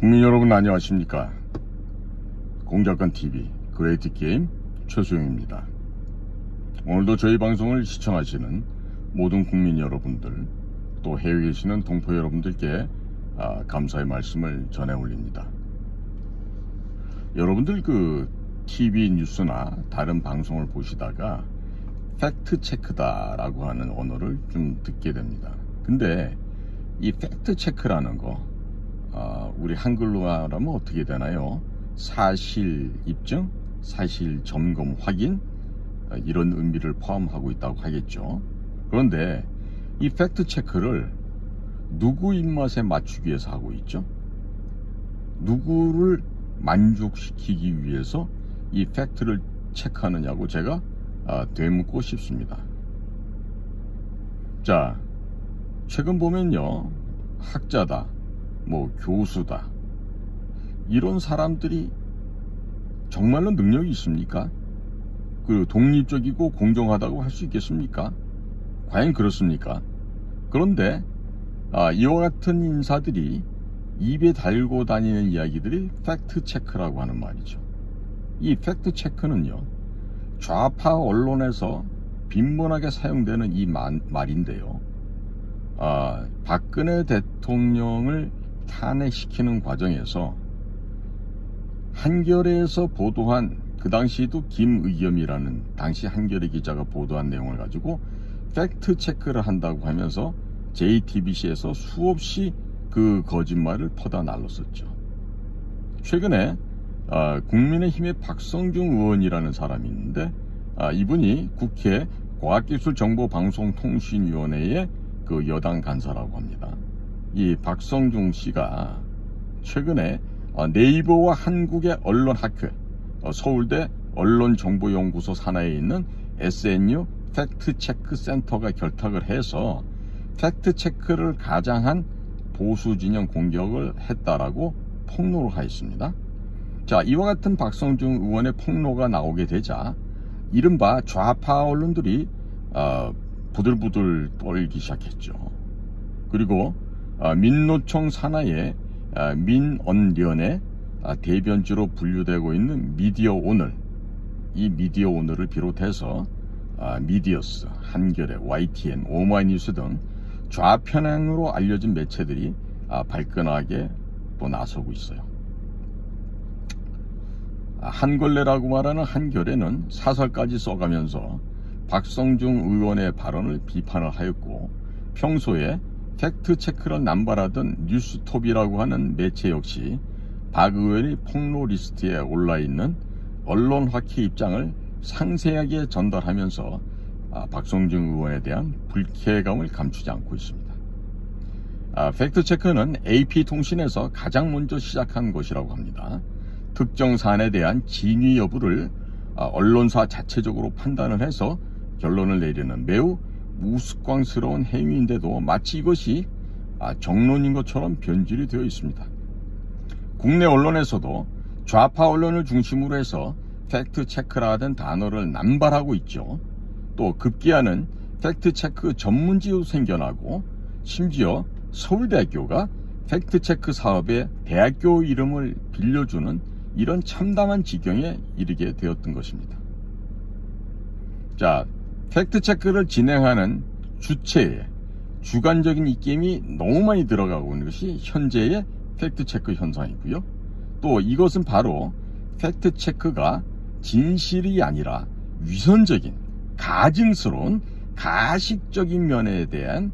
국민 여러분 안녕하십니까. 공작관TV 그레이트게임 최수영입니다. 오늘도 저희 방송을 시청하시는 모든 국민 여러분들, 또 해외에 계시는 동포 여러분들께 감사의 말씀을 전해 올립니다. 여러분들 TV 뉴스나 다른 방송을 보시다가 팩트 체크다 라고 하는 언어를 좀 듣게 됩니다. 근데 이 팩트 체크라는 거 우리 한글로 말하면 어떻게 되나요? 사실 입증, 사실 점검, 확인, 이런 의미를 포함하고 있다고 하겠죠. 그런데 이 팩트 체크를 누구 입맛에 맞추기 위해서 하고 있죠? 누구를 만족시키기 위해서 이 팩트를 체크하느냐고 제가 되묻고 싶습니다. 자, 최근 보면요, 학자다, 교수다, 이런 사람들이 정말로 능력이 있습니까? 독립적이고 공정하다고 할 수 있겠습니까? 과연 그렇습니까? 그런데 이와 같은 인사들이 입에 달고 다니는 이야기들이 팩트 체크라고 하는 말이죠. 이 팩트 체크는요, 좌파 언론에서 빈번하게 사용되는 이 말인데요. 박근혜 대통령을 탄핵시키는 과정에서 한겨레에서 보도한, 그 당시에도 김의겸이라는 당시 한겨레 기자가 보도한 내용을 가지고 팩트 체크를 한다고 하면서 JTBC에서 수없이 그 거짓말을 퍼다 날랐었죠. 최근에 국민의힘의 박성중 의원이라는 사람이 있는데 이분이 국회 과학기술정보방송통신위원회의 그 여당 간사라고 합니다. 이 박성중 씨가 최근에 네이버와 한국의 언론학회, 서울대 언론정보연구소 산하에 있는 SNU 팩트체크센터가 결탁을 해서 팩트체크를 가장한 보수진영 공격을 했다라고 폭로를 하였습니다. 자, 이와 같은 박성중 의원의 폭로가 나오게 되자 이른바 좌파 언론들이 부들부들 떨기 시작했죠. 그리고 민노총 산하의 민언련의 대변주로 분류되고 있는 미디어오늘, 이 미디어오늘을 비롯해서 미디어스, 한겨레, YTN, 오마이뉴스 등 좌편향으로 알려진 매체들이 발끈하게 또 나서고 있어요. 한걸레라고 말하는 한겨레는 사설까지 써가면서 박성중 의원의 발언을 비판을 하였고, 평소에 팩트체크를 남발하던 뉴스톱이라고 하는 매체 역시 박 의원의 폭로 리스트에 올라있는 언론학회 입장을 상세하게 전달하면서 박성중 의원에 대한 불쾌감을 감추지 않고 있습니다. 팩트체크는 AP통신에서 가장 먼저 시작한 것이라고 합니다. 특정 사안에 대한 진위 여부를 언론사 자체적으로 판단을 해서 결론을 내리는 매우 우스꽝스러운 행위인데도 마치 이것이 정론인 것처럼 변질이 되어 있습니다. 국내 언론에서도 좌파 언론을 중심으로 해서 팩트체크라는 단어를 남발하고 있죠. 또 급기야는 팩트체크 전문지도 생겨나고, 심지어 서울대학교가 팩트체크 사업에 대학교 이름을 빌려주는 이런 참담한 지경에 이르게 되었던 것입니다. 자, 팩트체크를 진행하는 주체에 주관적인 입김이 너무 많이 들어가고 있는 것이 현재의 팩트체크 현상이고요. 또 이것은 바로 팩트체크가 진실이 아니라 위선적인, 가증스러운, 가식적인 면에 대한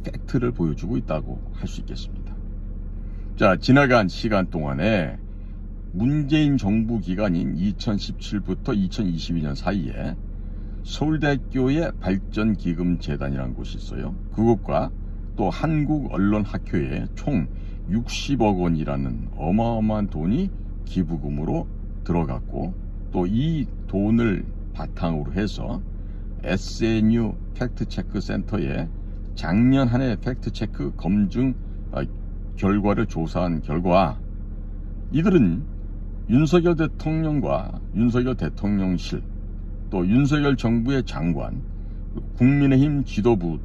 팩트를 보여주고 있다고 할 수 있겠습니다. 자, 지나간 시간 동안에 문재인 정부 기간인 2017부터 2022년 사이에 서울대학교의 발전기금재단이라는 곳이 있어요. 그것과 또 한국언론학회에 총 60억 원이라는 어마어마한 돈이 기부금으로 들어갔고, 또 이 돈을 바탕으로 해서 SNU 팩트체크센터에 작년 한 해 팩트체크 검증 결과를 조사한 결과, 이들은 윤석열 대통령과 윤석열 대통령실, 또 윤석열 정부의 장관, 국민의힘 지도부,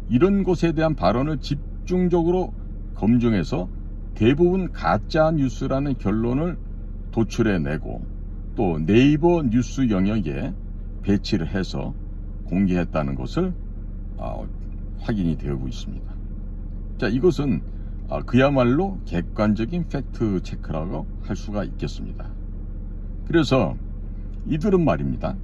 이런 곳에 대한 발언을 집중적으로 검증해서 대부분 가짜 뉴스라는 결론을 도출해내고 또 네이버 뉴스 영역에 배치를 해서 공개했다는 것을 확인이 되고 있습니다. 자, 이것은 그야말로 객관적인 팩트 체크라고 할 수가 있겠습니다. 그래서 이들은 말입니다,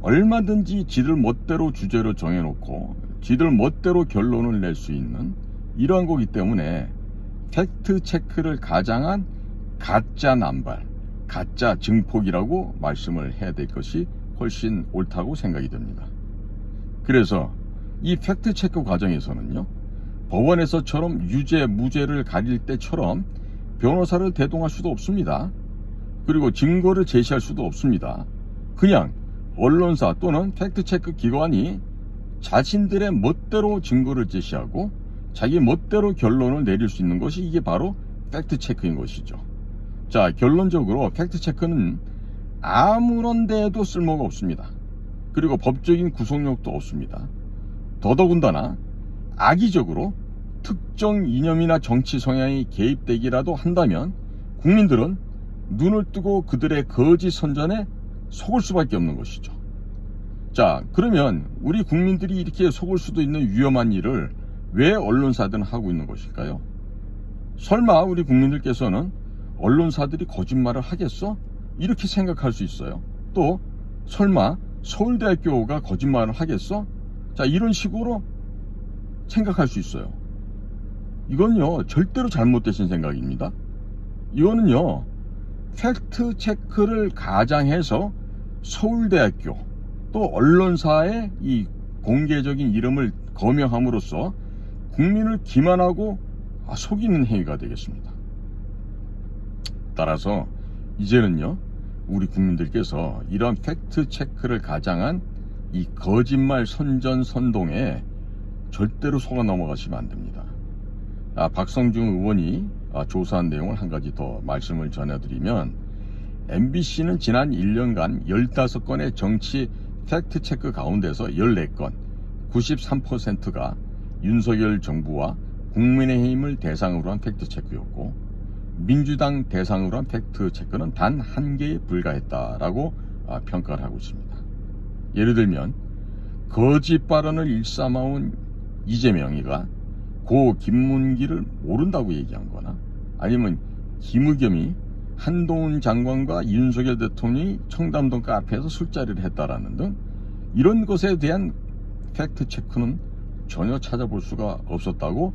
얼마든지 지들 멋대로 주제를 정해놓고 지들 멋대로 결론을 낼 수 있는 이러한 거기 때문에 팩트 체크를 가장한 가짜 남발, 가짜 증폭이라고 말씀을 해야 될 것이 훨씬 옳다고 생각이 됩니다. 그래서 이 팩트 체크 과정에서는요, 법원에서처럼 유죄, 무죄를 가릴 때처럼 변호사를 대동할 수도 없습니다. 그리고 증거를 제시할 수도 없습니다. 그냥 언론사 또는 팩트체크 기관이 자신들의 멋대로 증거를 제시하고 자기 멋대로 결론을 내릴 수 있는 것이 이게 바로 팩트체크인 것이죠. 자, 결론적으로 팩트체크는 아무런 데에도 쓸모가 없습니다. 그리고 법적인 구속력도 없습니다. 더더군다나 악의적으로 특정 이념이나 정치 성향이 개입되기라도 한다면 국민들은 눈을 뜨고 그들의 거짓 선전에 속을 수밖에 없는 것이죠. 자, 그러면 우리 국민들이 이렇게 속을 수도 있는 위험한 일을 왜 언론사들은 하고 있는 것일까요? 설마 우리 국민들께서는 언론사들이 거짓말을 하겠어? 이렇게 생각할 수 있어요. 또 설마 서울대학교가 거짓말을 하겠어? 자, 이런 식으로 생각할 수 있어요. 이건요, 절대로 잘못되신 생각입니다. 이거는요, 팩트 체크를 가장해서 서울대학교 또 언론사의 이 공개적인 이름을 거명함으로써 국민을 기만하고 속이는 행위가 되겠습니다. 따라서 이제는요, 우리 국민들께서 이런 팩트 체크를 가장한 이 거짓말 선전 선동에 절대로 속아 넘어가시면 안 됩니다. 박성중 의원이 조사한 내용을 한 가지 더 말씀을 전해드리면, MBC는 지난 1년간 15건의 정치 팩트체크 가운데서 14건, 93%가 윤석열 정부와 국민의힘을 대상으로 한 팩트체크였고, 민주당 대상으로 한 팩트체크는 단 1개에 불과했다라고 평가를 하고 있습니다. 예를 들면 거짓 발언을 일삼아온 이재명이가 고 김문기를 모른다고 얘기한 거나, 아니면 김의겸이 한동훈 장관과 윤석열 대통령이 청담동 카페에서 술자리를 했다라는 등 이런 것에 대한 팩트체크는 전혀 찾아볼 수가 없었다고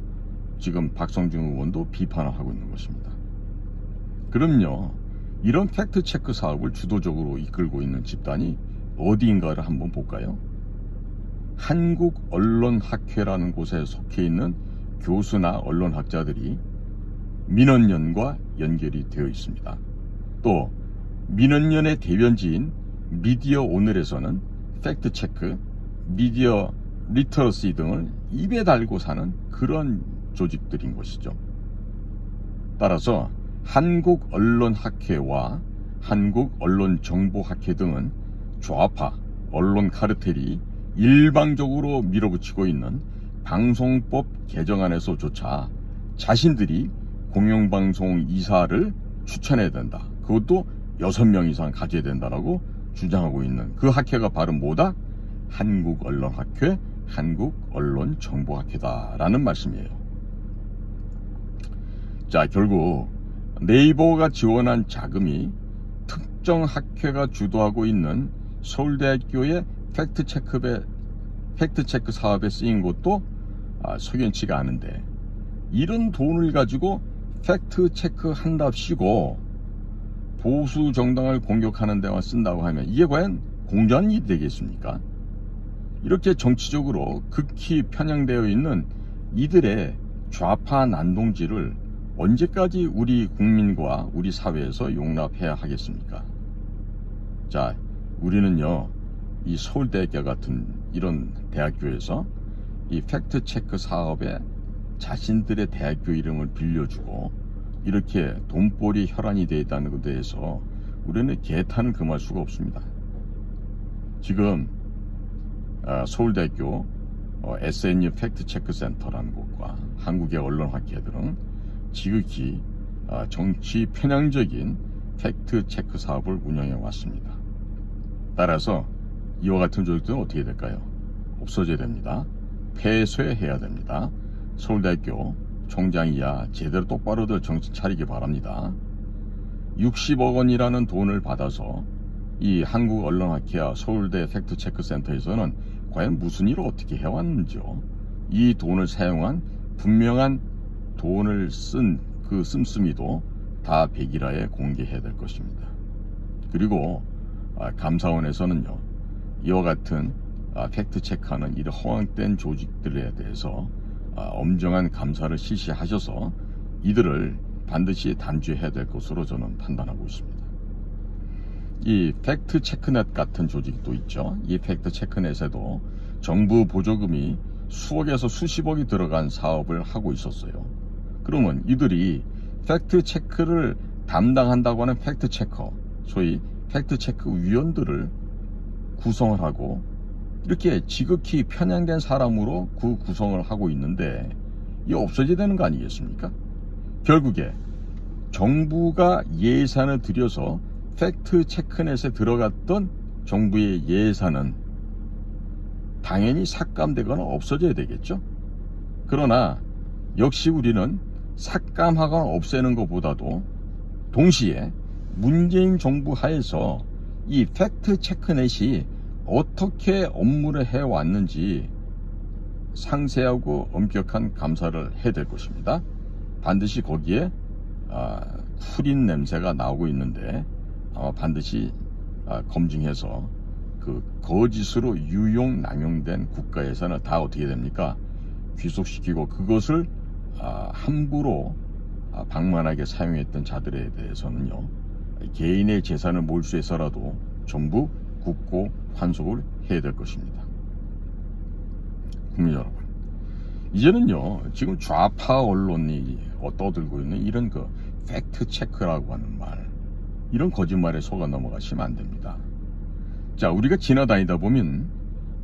지금 박성중 의원도 비판을 하고 있는 것입니다. 그럼요, 이런 팩트체크 사업을 주도적으로 이끌고 있는 집단이 어디인가를 한번 볼까요? 한국언론학회라는 곳에 속해 있는 교수나 언론학자들이 민원연과 연결이 되어 있습니다. 또 민원연의 대변지인 미디어 오늘에서는 팩트체크, 미디어 리터러시 등을 입에 달고 사는 그런 조직들인 것이죠. 따라서 한국언론학회와 한국언론정보학회 등은 좌파 언론 카르텔이 일방적으로 밀어붙이고 있는 방송법 개정안에서조차 자신들이 공영방송 이사를 추천해야 된다, 그것도 6명 이상 가져야 된다라고 주장하고 있는 그 학회가 바로 뭐다? 한국언론학회, 한국언론정보학회다라는 말씀이에요. 자, 결국 네이버가 지원한 자금이 특정 학회가 주도하고 있는 서울대학교의 팩트체크 사업에 쓰인 것도 석연치가 않은데, 이런 돈을 가지고 팩트체크 한답시고 보수 정당을 공격하는 데만 쓴다고 하면 이게 과연 공정한 일이 되겠습니까? 이렇게 정치적으로 극히 편향되어 있는 이들의 좌파 난동질을 언제까지 우리 국민과 우리 사회에서 용납해야 하겠습니까? 자, 우리는요, 이 서울대학교 같은 이런 대학교에서 이 팩트체크 사업에 자신들의 대학교 이름을 빌려주고 이렇게 돈벌이 혈안이 되어 있다는 것에 대해서 우리는 개탄을 금할 수가 없습니다. 지금 서울대학교 SNU 팩트체크 센터라는 곳과 한국의 언론학회들은 지극히 정치 편향적인 팩트 체크 사업을 운영해 왔습니다. 따라서 이와 같은 조직들은 어떻게 될까요? 없어져야 됩니다. 폐쇄해야 됩니다. 서울대학교 총장이야 제대로 똑바로들 정신 차리기 바랍니다. 60억 원이라는 돈을 받아서 이 한국언론학회와 서울대 팩트체크센터에서는 과연 무슨 일을 어떻게 해왔는지요. 이 돈을 사용한 분명한 돈을 쓴 그 씀씀이도 다 백일화에 공개해야 될 것입니다. 그리고 감사원에서는요, 이와 같은 팩트체크하는 이런 허황된 조직들에 대해서 엄정한 감사를 실시하셔서 이들을 반드시 단죄해야 될 것으로 저는 판단하고 있습니다. 이 팩트체크넷 같은 조직이 또 있죠. 이 팩트체크넷에도 정부 보조금이 수억에서 수십억이 들어간 사업을 하고 있었어요. 그러면 이들이 팩트체크를 담당한다고 하는 팩트체커, 소위 팩트체크 위원들을 구성을 하고 이렇게 지극히 편향된 사람으로 그 구성을 하고 있는데 이게 없어져야 되는 거 아니겠습니까? 결국에 정부가 예산을 들여서 팩트체크넷에 들어갔던 정부의 예산은 당연히 삭감되거나 없어져야 되겠죠. 그러나 역시 우리는 삭감하거나 없애는 것보다도 동시에 문재인 정부 하에서 이 팩트체크넷이 어떻게 업무를 해왔는지 상세하고 엄격한 감사를 해야 될 것입니다. 반드시 거기에 후린 냄새가 나오고 있는데 반드시 검증해서 그 거짓으로 유용 남용된 국가 예산을 다 어떻게 됩니까? 귀속시키고 그것을 함부로 방만하게 사용했던 자들에 대해서는요, 개인의 재산을 몰수해서라도 전부 국고 환속을 해야 될 것입니다. 국민 여러분, 이제는요, 지금 좌파 언론이 떠들고 있는 이런 그 팩트 체크라고 하는 말, 이런 거짓말에 속아 넘어가시면 안 됩니다. 자, 우리가 지나다니다 보면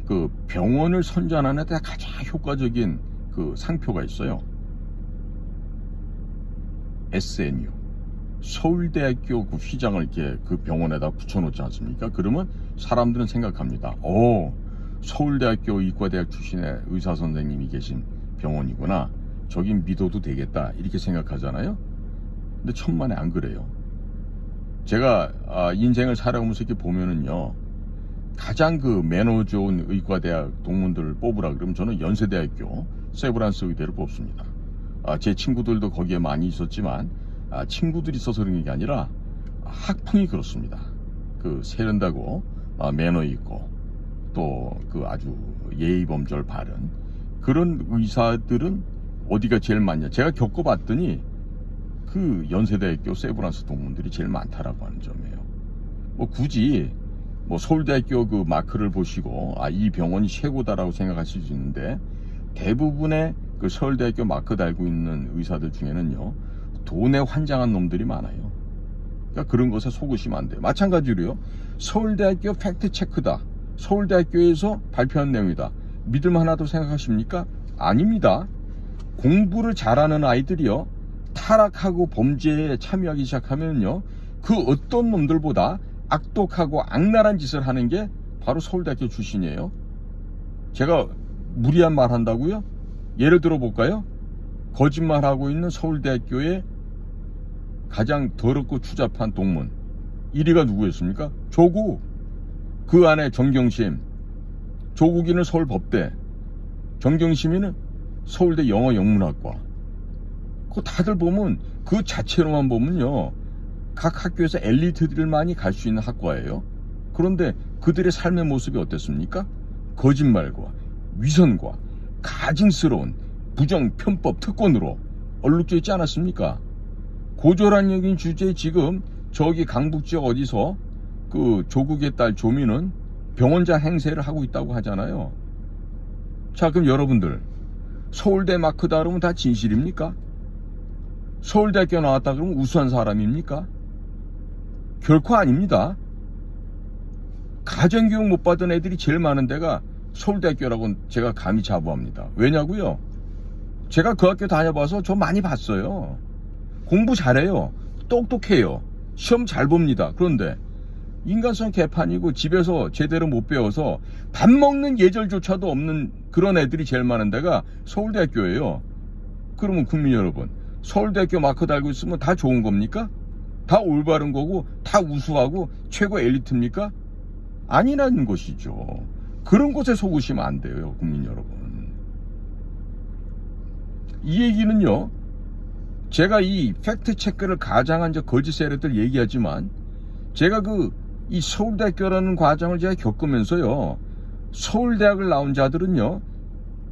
그 병원을 선전하는 데 가장 효과적인 그 상표가 있어요. SNU, 서울대학교 그 휘장을 이렇게 그 병원에다 붙여놓지 않습니까? 그러면 사람들은 생각합니다. 서울대학교 의과대학 출신의 의사 선생님이 계신 병원이구나, 저긴 믿어도 되겠다, 이렇게 생각하잖아요. 근데 천만에 안 그래요. 제가 인생을 살아오면서 이렇게 보면은요, 가장 그 매너 좋은 의과대학 동문들을 뽑으라 그러면 저는 연세대학교 세브란스 의대를 뽑습니다. 제 친구들도 거기에 많이 있었지만 친구들이 있어서 그런 게 아니라 학풍이 그렇습니다. 그 세련되고 매너 있고 또 그 아주 예의범절 바른 그런 의사들은 어디가 제일 많냐, 제가 겪어봤더니 그 연세대학교 세브란스 동문들이 제일 많다라고 하는 점이에요. 뭐 굳이 서울대학교 그 마크를 보시고 이 병원이 최고다라고 생각하실 수 있는데, 대부분의 그 서울대학교 마크 달고 있는 의사들 중에는요, 돈에 환장한 놈들이 많아요. 그러니까 그런 것에 속으시면 안 돼요. 마찬가지로요, 서울대학교 팩트체크다, 서울대학교에서 발표한 내용이다, 믿을만하다고 생각하십니까? 아닙니다. 공부를 잘하는 아이들이요, 타락하고 범죄에 참여하기 시작하면요, 그 어떤 놈들보다 악독하고 악랄한 짓을 하는 게 바로 서울대학교 출신이에요. 제가 무리한 말 한다고요? 예를 들어 볼까요? 거짓말하고 있는 서울대학교의 가장 더럽고 추잡한 동문 1위가 누구였습니까? 조국. 그 안에 정경심, 조국이는 서울법대, 정경심이는 서울대 영어영문학과. 그거 다들 보면 그 자체로만 보면요, 각 학교에서 엘리트들만이 갈 수 있는 학과예요. 그런데 그들의 삶의 모습이 어땠습니까? 거짓말과 위선과 가증스러운 부정 편법 특권으로 얼룩져 있지 않았습니까? 고조란적인 주제에 지금 저기 강북 지역 어디서 그 조국의 딸 조민은 병원장 행세를 하고 있다고 하잖아요. 자, 그럼 여러분들, 서울대 마크다 그러면 다 진실입니까? 서울대학교 나왔다 그러면 우수한 사람입니까? 결코 아닙니다. 가정교육 못 받은 애들이 제일 많은 데가 서울대학교라고 제가 감히 자부합니다. 왜냐고요? 제가 그 학교 다녀봐서 저 많이 봤어요. 공부 잘해요. 똑똑해요. 시험 잘 봅니다. 그런데 인간성 개판이고 집에서 제대로 못 배워서 밥 먹는 예절조차도 없는 그런 애들이 제일 많은 데가 서울대학교예요. 그러면 국민 여러분, 서울대학교 마크 달고 있으면 다 좋은 겁니까? 다 올바른 거고 다 우수하고 최고 엘리트입니까? 아니라는 것이죠. 그런 곳에 속으시면 안 돼요, 국민 여러분. 이 얘기는요, 제가 이 팩트 체크를 가장한 저 거짓 세력들 얘기하지만, 제가 이 서울대학교라는 과정을 제가 겪으면서요, 서울대학을 나온 자들은요,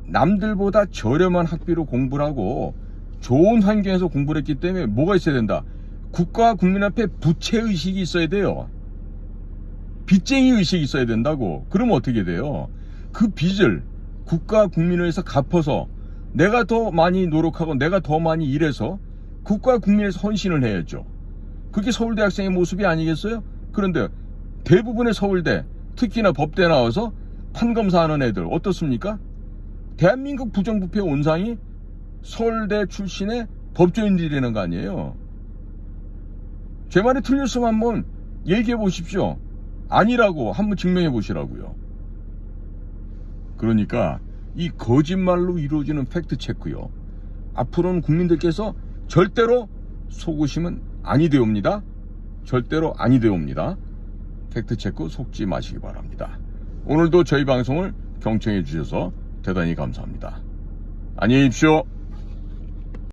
남들보다 저렴한 학비로 공부를 하고 좋은 환경에서 공부를 했기 때문에 뭐가 있어야 된다? 국가와 국민 앞에 부채의식이 있어야 돼요. 빚쟁이 의식이 있어야 된다고. 그러면 어떻게 돼요? 그 빚을 국가와 국민을 위해서 갚아서 내가 더 많이 노력하고 내가 더 많이 일해서 국가와 국민에서 헌신을 해야죠. 그게 서울대 학생의 모습이 아니겠어요? 그런데 대부분의 서울대, 특히나 법대 나와서 판검사하는 애들 어떻습니까? 대한민국 부정부패 온상이 서울대 출신의 법조인들이라는 거 아니에요? 제 말이 틀렸으면 한번 얘기해 보십시오. 아니라고 한번 증명해 보시라고요. 그러니까 이 거짓말로 이루어지는 팩트 체크요, 앞으로는 국민들께서 절대로 속으시면 아니 되옵니다. 절대로 아니 되옵니다. 팩트 체크 속지 마시기 바랍니다. 오늘도 저희 방송을 경청해 주셔서 대단히 감사합니다. 안녕히 계십시오.